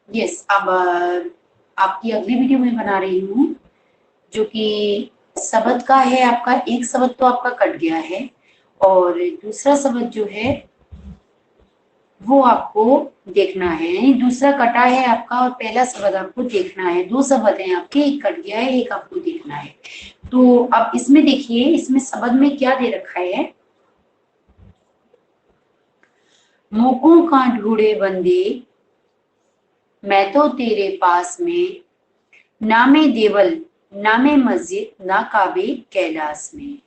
Yes, अब आपकी अगली वीडियो में बना रही हूँ, जो कि शब्द का है। आपका एक शब्द तो आपका कट गया है और दूसरा शब्द जो है वो आपको देखना है। यानी दूसरा कटा है आपका और पहला शब्द आपको देखना है। दो शब्द हैं आपके, एक कट गया है, एक आपको देखना है। तो अब इसमें देखिए, इसमें शब्द में क्या दे रखा है। मोकों का ढूंढे बंदे मैं तो तेरे पास में, नामे देवल नामे मस्जिद ना काबे कैलाश में।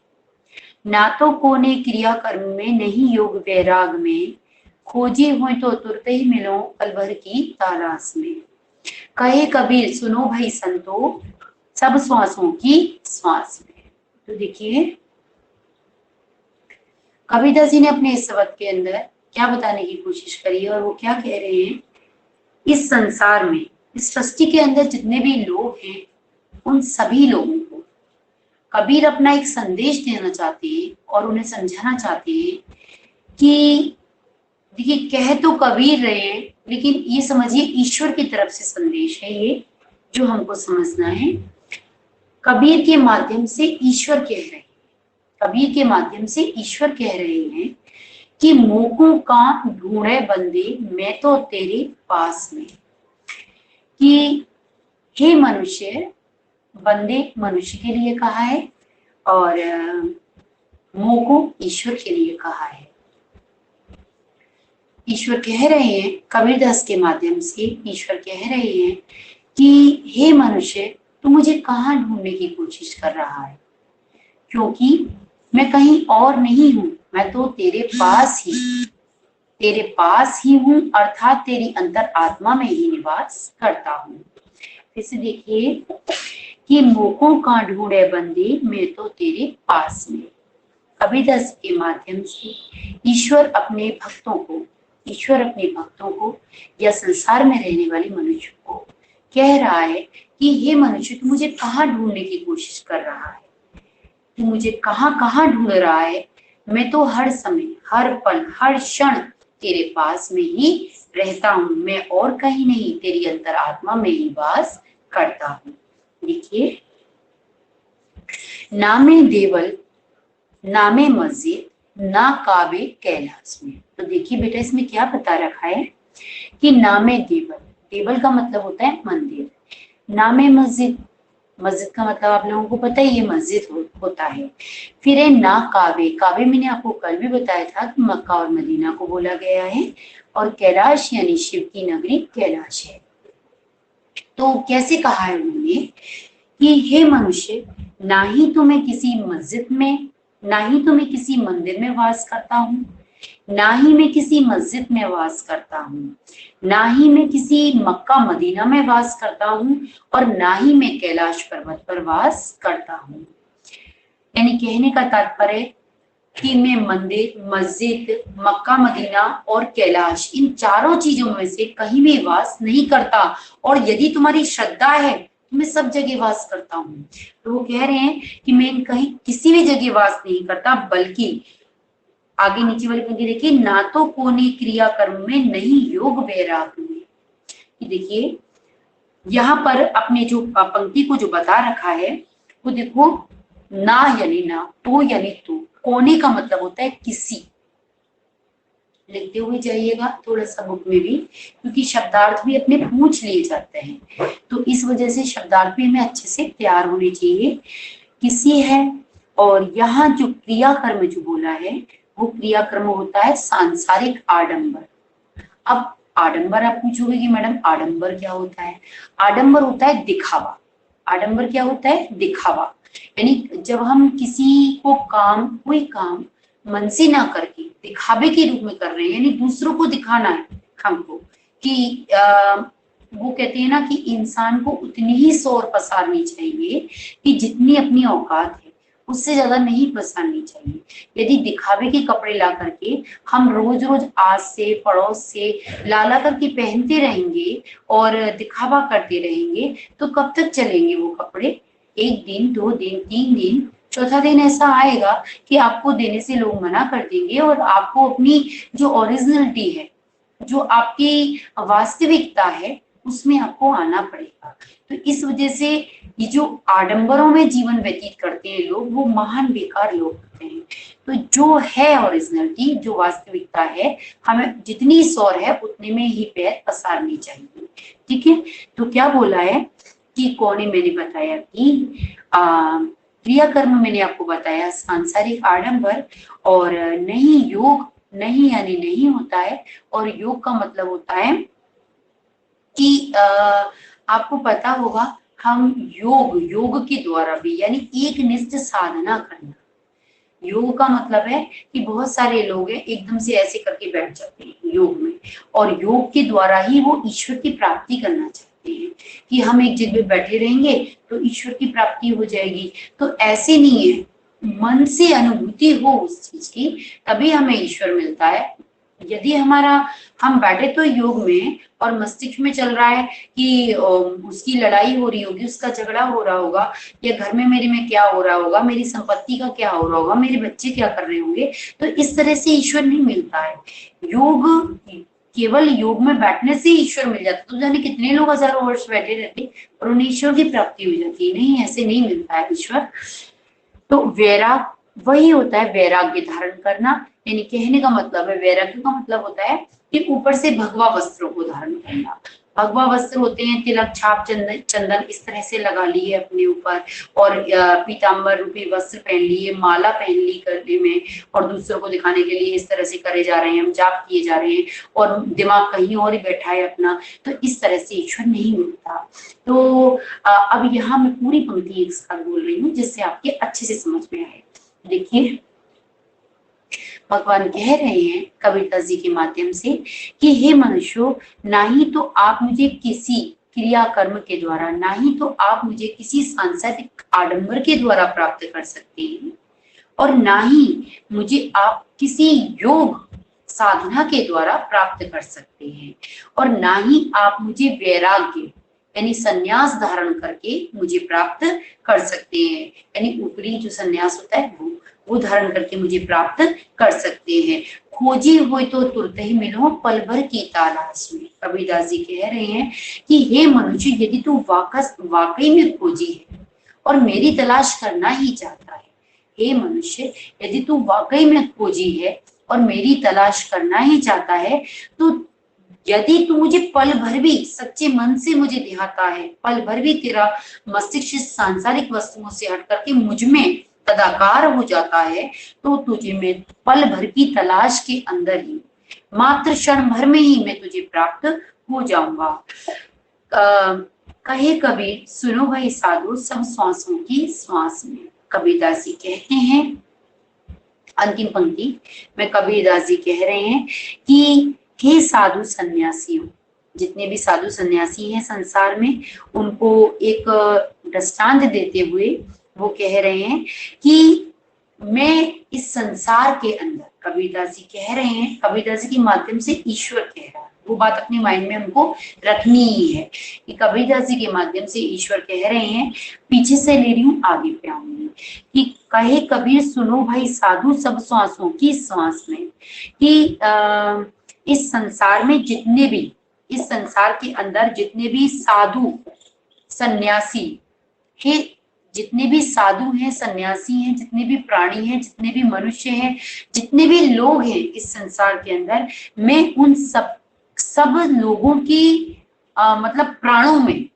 ना तो कोने क्रिया कर्म में, नहीं योग वैराग में, खोजे हुए तो तुरते ही मिलो पल भर की तलाश में। कहे कबीर सुनो भाई संतो, सब श्वासों की श्वास में। तो देखिए, कबीरदास जी ने अपने इस शब्द के अंदर क्या बताने की कोशिश करी है और वो क्या कह रहे हैं। इस संसार में, इस सृष्टि के अंदर जितने भी लोग हैं, उन सभी लोगों को कबीर अपना एक संदेश देना चाहते हैं और उन्हें समझाना चाहते हैं कि देखिए, कह तो कबीर रहे हैं, लेकिन ये समझिए ईश्वर की तरफ से संदेश है ये, जो हमको समझना है। कबीर के माध्यम से ईश्वर कह रहे हैं, कबीर के माध्यम से ईश्वर कह रहे हैं कि मोकों का ढूंढे बंदे मैं तो तेरे पास में। कि हे मनुष्य, बंदे मनुष्य के लिए कहा है और मोको ईश्वर के लिए कहा है। ईश्वर कह रहे हैं, कबीरदास के माध्यम से ईश्वर कह रहे हैं कि हे मनुष्य, तू मुझे कहाँ ढूंढने की कोशिश कर रहा है, क्योंकि मैं कहीं और नहीं हूं, मैं तो तेरे पास ही हूं, अर्थात तेरी अंतर आत्मा में ही निवास करता हूं। फिर से देखिए कि मोकों का ढूंढे बंदे मैं तो तेरे पास में। कबीरदास के माध्यम से ईश्वर अपने भक्तों को या संसार में रहने वाले मनुष्य को कह रहा है कि हे मनुष्य, तू मुझे कहाँ ढूंढने की कोशिश कर रहा है, तू मुझे कहाँ कहाँ ढूंढ रहा है। मैं तो हर समय, हर पल, हर क्षण तेरे पास में ही रहता हूँ, मैं और कहीं नहीं, तेरी अंतरात्मा में ही वास करता हूँ। देखिए, नामे देवल नामे मस्जिद ना काबे कैलाश में। तो देखिए बेटा, इसमें क्या बता रखा है कि नामे देवल, देवल का मतलब होता है मंदिर, नामे मस्जिद, मस्जिद का मतलब आप लोगों को पता ही है, मस्जिद होता है। फिर है ना काबे, काबे मैंने आपको कल भी बताया था कि मक्का और मदीना को बोला गया है, और कैलाश यानी शिव की नगरी कैलाश है। तो कैसे कहा है उन्होंने कि हे मनुष्य, ना ही तो मैं किसी मस्जिद में, ना ही तो मैं किसी मंदिर में वास करता हूँ, ना ही मैं किसी मस्जिद में वास करता हूँ, ना ही मैं किसी मक्का मदीना में वास करता हूँ, और ना ही मैं कैलाश पर्वत पर वास करता हूँ। यानी कहने का तात्पर्य कि मैं मंदिर, मस्जिद, मक्का मदीना और कैलाश, इन चारों चीजों में से कहीं भी वास नहीं करता। और यदि तुम्हारी श्रद्धा है तो मैं सब जगह वास करता हूँ। तो वो कह रहे हैं कि मैं कहीं किसी भी जगह वास नहीं करता, बल्कि आगे नीचे वाली पंक्ति देखिए, ना तो कोने क्रिया कर्म में, नहीं योग वैराग में। देखिए यहाँ पर अपने जो पंक्ति को जो बता रखा है वो देखो, ना यानी ना, तो यानी तो, कोने का मतलब होता है किसी। लिखते हुए जाइएगा थोड़ा सा बुक में भी, क्योंकि शब्दार्थ भी अपने पूछ लिए जाते हैं, तो इस वजह से शब्दार्थ भी हमें अच्छे से तैयार होने चाहिए। किसी है, और यहाँ जो क्रिया कर्म जो बोला है वो क्रिया कर्म होता है सांसारिक आडंबर। अब आडंबर आप पूछोगे कि मैडम आडंबर क्या होता है। आडंबर होता है दिखावा। आडंबर क्या होता है? दिखावा। यानी जब हम किसी को कोई काम मन से ना करके दिखावे के रूप में कर रहे हैं, यानी दूसरों को दिखाना है हमको कि वो कहते हैं ना कि इंसान को उतनी ही शोर पसारनी चाहिए कि जितनी अपनी औकात है, उससे ज्यादा नहीं पसारनी चाहिए। यदि दिखावे के कपड़े ला करके हम रोज रोज आस से पड़ोस से ला ला करके पहनते रहेंगे और दिखावा करते रहेंगे, तो कब तक चलेंगे वो कपड़े? एक दिन, दो दिन, तीन दिन, चौथा दिन ऐसा आएगा कि आपको देने से लोग मना कर देंगे और आपको अपनी जो ओरिजिनलिटी है, जो आपकी वास्तविकता है, उसमें आपको आना पड़ेगा। तो इस वजह से ये जो आडंबरों में जीवन व्यतीत करते हैं लोग, वो महान बेकार लोग होते हैं। तो जो है ओरिजिनलिटी, जो वास्तविकता है, हमें जितनी सौर है उतने में ही पैर पसारनी चाहिए। ठीक है, तो क्या बोला है कि कौन है, मैंने बताया कि क्रियाकर्म मैंने आपको बताया सांसारिक आडंबर, और नहीं योग, नहीं यानी नहीं होता है, और योग का मतलब होता है कि आपको पता होगा हम योग के द्वारा भी, यानी एक निष्ठ साधना करना। योग का मतलब है कि बहुत सारे लोग हैं एकदम से ऐसे करके बैठ जाते हैं योग में, और योग के द्वारा ही वो ईश्वर की प्राप्ति करना चाहते हैं कि हम एक जगह बैठे रहेंगे तो ईश्वर की प्राप्ति हो जाएगी। तो ऐसे नहीं है, मन से अनुभूति हो उस चीज की तभी हमें ईश्वर मिलता है। यदि हम बैठे तो योग में और मस्तिष्क में चल रहा है कि उसकी लड़ाई हो रही होगी, उसका झगड़ा हो रहा होगा, या घर में मेरे में क्या हो रहा होगा, मेरी संपत्ति का क्या हो रहा होगा, मेरे बच्चे क्या कर रहे होंगे, तो इस तरह से ईश्वर नहीं मिलता है। योग, केवल योग में बैठने से ईश्वर मिल जाता, तो जाने कितने लोग हजारों वर्ष बैठे रहते और उन्हें ईश्वर की प्राप्ति हो जाती है। नहीं, ऐसे नहीं मिलता है ईश्वर। तो वैराग वही होता है, वैराग्य धारण करना, यानी कहने का मतलब है, वैराग्य का मतलब होता है कि ऊपर से भगवा वस्त्रों को धारण करना। भगवा वस्त्र होते हैं, तिलक, छाप, चंदन इस तरह से लगा लिए अपने ऊपर, और पीताम्बर रूपी वस्त्र पहन लिए, माला पहन ली गले में, और दूसरों को दिखाने के लिए इस तरह से करे जा रहे हैं, हम जाप किए जा रहे हैं, और दिमाग कहीं और ही बैठा है अपना। तो इस तरह से ईश्वर नहीं मिलता। तो अब यहाँ मैं पूरी पंक्ति एक साथ बोल रही हूँ जिससे आपके अच्छे से समझ में आए। देखिए, भगवान कह रहे हैं कबीरदास जी के माध्यम से कि हे मनुष्यों, ना ही तो आप मुझे किसी क्रिया कर्म के द्वारा, ना ही तो आप मुझे किसी सांसारिक आडंबर के द्वारा प्राप्त कर सकते हैं, और ना ही मुझे आप किसी योग साधना के द्वारा प्राप्त कर सकते हैं, और ना ही आप मुझे वैराग्य यानी संन्यास धारण करके मुझे प्राप्त कर सकते हैं, यानी ऊपरी जो संन्यास होता है वो धारण करके मुझे प्राप्त कर सकते हैं। खोजी हुई तो तुरंत ही मिलो पल भर की तलाश में। कबीरदास जी कह रहे हैं कि हे मनुष्य, यदि तू वाकई में खोजी है और मेरी तलाश करना ही चाहता है, हे मनुष्य यदि तू वाकई में खोजी है और मेरी तलाश करना ही चाहता है, तो यदि तू मुझे पल भर भी सच्चे मन से मुझे ध्याता है, पल भर भी तेरा मस्तिष्क सांसारिक वस्तुओं से हट करके मुझ में तदाकार हो जाता है, तो तुझे मैं पल भर की तलाश के अंदर ही, मात्र क्षण भर में ही मैं तुझे प्राप्त हो जाऊंगा। कहे कबीर, सुनो भाई साधु, सब श्वासों की श्वास में। कबीरदास जी कहते हैं, अंतिम पंक्ति में कबीरदास जी कह रहे हैं कि हे साधु सन्यासियों, जितने भी साधु सन्यासी हैं संसार में, उनको एक दृष्टांत देते हुए वो कह रहे हैं कि मैं इस संसार के अंदर, कबीरदास जी कह रहे हैं, कबीरदास जी के माध्यम से ईश्वर कह रहा है, वो बात अपने माइंड में हमको रखनी ही है कि कबीरदास जी के माध्यम से ईश्वर कह रहे हैं, पीछे से ले रही हूँ आगे पे आऊंगी, कि कहे कबीर, सुनो भाई साधु, सब श्वासों की श्वास में, कि इस संसार में जितने भी, इस संसार के अंदर जितने भी साधु सन्यासी है, जितने भी साधु हैं, सन्यासी हैं, जितने भी प्राणी हैं, जितने भी मनुष्य हैं, जितने भी लोग हैं इस संसार के अंदर, मैं उन सब लोगों की मतलब प्राणों में,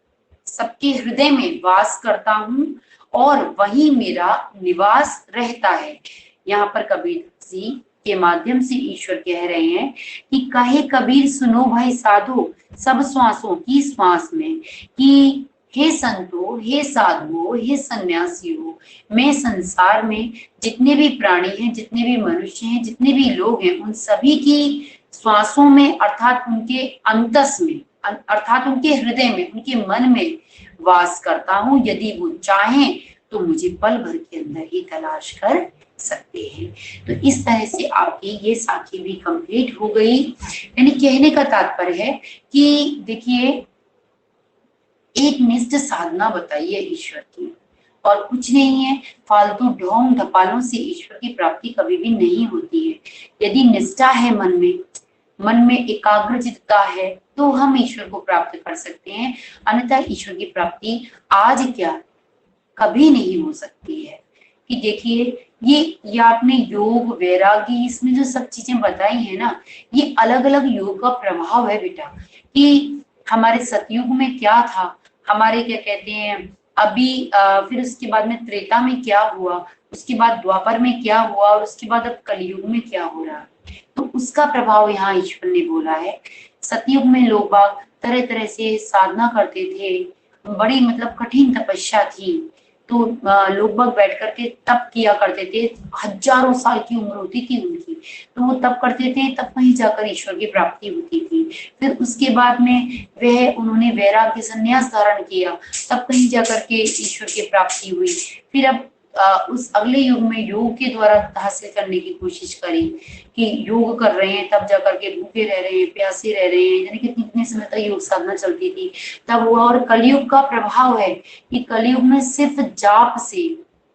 सबके हृदय में वास करता हूँ, और वही मेरा निवास रहता है। यहाँ पर कबीर जी के माध्यम से ईश्वर कह रहे हैं कि कहे कबीर, सुनो भाई साधु, सब श्वासों की श्वास में, कि हे संतो, हे साधुओं, हे सन्यासियों, मैं संसार में जितने भी प्राणी हैं, जितने भी मनुष्य हैं, जितने भी लोग हैं, उन सभी की श्वासों में, अर्थात उनके अंतस में, अर्थात उनके हृदय में, उनके मन में वास करता हूँ। यदि वो चाहें तो मुझे पल भर के अंदर ही तलाश कर सकते हैं। तो इस तरह से आपकी ये साखी भी कंप्लीट हो गई। यानी कहने का तात्पर्य है कि देखिए, एक निष्ठ साधना बताइए ईश्वर की, और कुछ नहीं है, फालतू ढोंग ढपालों से ईश्वर की प्राप्ति कभी भी नहीं होती है। यदि निष्ठा है मन में, मन में एकाग्रचित्तता है तो हम ईश्वर को प्राप्त कर सकते हैं, अन्यथा ईश्वर की प्राप्ति आज क्या कभी नहीं हो सकती है। कि देखिए ये आपने योग वैरागी इसमें जो सब चीजें बताई है ना, ये अलग अलग योग का प्रभाव है बेटा। कि हमारे सतयुग में क्या था, हमारे क्या कहते हैं अभी फिर उसके बाद में त्रेता में क्या हुआ, उसके बाद द्वापर में क्या हुआ, और उसके बाद अब कलयुग में क्या हो रहा है, तो उसका प्रभाव यहाँ ईश्वर ने बोला है। सतयुग में लोग बाग तरह तरह से साधना करते थे, बड़ी मतलब कठिन तपस्या थी, तो लोग बाग बैठ करके तप किया करते थे, हजारों साल की उम्र होती थी उनकी, तो वो तप करते थे, तब कहीं जाकर ईश्वर की प्राप्ति होती थी। फिर उसके बाद में उन्होंने वैराग्य संन्यास धारण किया, तब कहीं जाकर के ईश्वर की प्राप्ति हुई। फिर अब उस अगले युग में योग के द्वारा हासिल करने की कोशिश करी, कि योग कर रहे हैं तब जाकर के भूखे रह रहे हैं, प्यासे रह रहे हैं, यानी कि कितने समय तक योग साधना चलती थी तब हुआ। और कलयुग का प्रभाव है कि कलयुग में सिर्फ जाप से,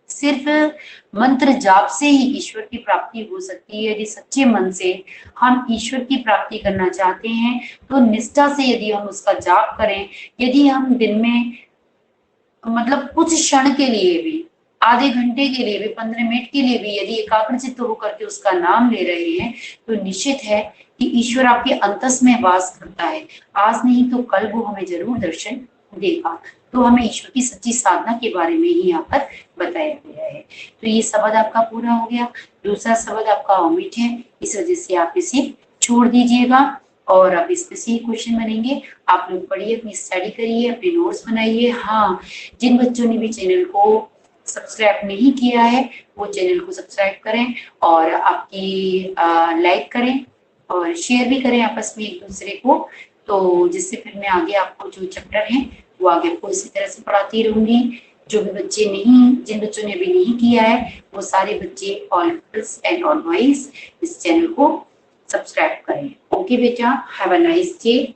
सिर्फ मंत्र जाप से ही ईश्वर की प्राप्ति हो सकती है। यदि सच्चे मन से हम ईश्वर की प्राप्ति करना चाहते हैं तो निष्ठा से यदि हम उसका जाप करें, यदि हम दिन में मतलब कुछ क्षण के लिए भी, आधे घंटे के लिए भी, 15 मिनट के लिए भी यदि एकाग्रचित्त होकर के उसका नाम ले रहे हैं, तो निश्चित है कि ईश्वर आपके अंतस में वास करता है। आज नहीं तो कल वो हमें जरूर दर्शन देगा। तो हमें ईश्वर की सच्ची साधना के बारे में ही यहाँ पर बताया गया है। तो ये शब्द आपका पूरा हो गया। दूसरा शब्द आपका ओमिट है, इस वजह से आप इसे छोड़ दीजिएगा, और अब इसमें से ही क्वेश्चन बनेंगे। आप लोग पढ़िए, अपनी स्टडी करिए, अपने नोट्स बनाइए। हाँ, जिन बच्चों ने भी चैनल को सब्सक्राइब नहीं किया है वो चैनल को सब्सक्राइब करें, और आपकी लाइक करें और शेयर भी करें आपस में एक दूसरे को, तो जिससे फिर मैं आगे आपको जो चैप्टर है वो आगे आपको इसी तरह से पढ़ाती रहूंगी। जो भी बच्चे नहीं, जिन बच्चों ने अभी नहीं किया है वो सारे बच्चे, all girls and all boys, इस चैनल को सब्सक्राइब करें। ओके बेटा, हैव अ नाइस डे।